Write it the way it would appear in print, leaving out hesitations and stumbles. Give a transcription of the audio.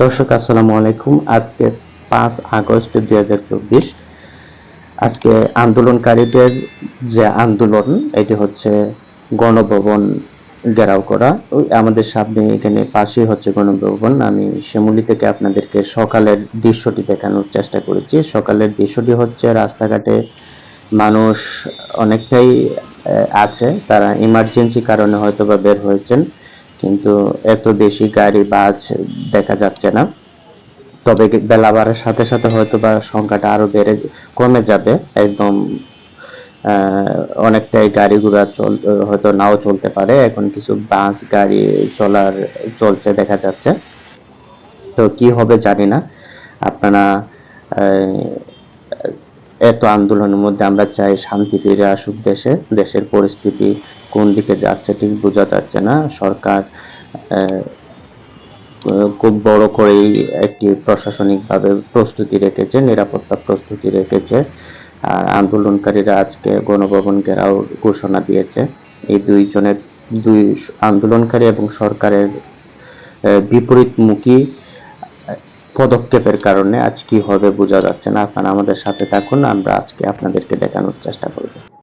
দর্শক আসসালামু আলাইকুম। আজকে 5 আগস্ট 2024। আজকে আন্দোলনকারীদের যে আন্দোলন, এটি হচ্ছে গণভবন ঘেরাও করা। ওই আমাদের সামনে এখানে পাশেই হচ্ছে গণভবন। আমি শিমুলি থেকে আপনাদেরকে সকালের দৃশ্যটি দেখানোর চেষ্টা করেছি। সকালের দৃশ্যটি হচ্ছে রাস্তাঘাটে মানুষ অনেকটাই আছে, তারা ইমার্জেন্সি কারণে হয়তো বা বের হয়েছেন, কিন্তু এত বেশি গাড়ি বাস দেখা যাচ্ছে না। তবে বেলা বাড়ার সাথে সাথে হয়তো বা সংখ্যাটা আরো কমে যাবে একদম। অনেকটাই গাড়ি ঘোড়া হয়তো নাও চলতে পারে, এখন কিছু বাস গাড়ি চলছে দেখা যাচ্ছে। তো কি হবে জানি না। আপনারা এত আন্দোলনের মধ্যে আমরা চাই শান্তি ফিরে আসুক দেশে। দেশের পরিস্থিতি কোন দিকে যাচ্ছে ঠিক বোঝা যাচ্ছে না। সরকার খুব বড় করেই একটি প্রশাসনিকভাবে প্রস্তুতি রেখেছে, নিরাপত্তা প্রস্তুতি রেখেছে। আর আন্দোলনকারীরা আজকে গণভবন ঘেরাও ঘোষণা দিয়েছে। এই দুই আন্দোলনকারী এবং সরকারের বিপরীতমুখী পদক্ষেপের কারণে আজ কি হবে বোঝা যাচ্ছে না। আপনারা আমাদের সাথে থাকুন, আমরা আজকে আপনাদেরকে দেখানোর চেষ্টা করব।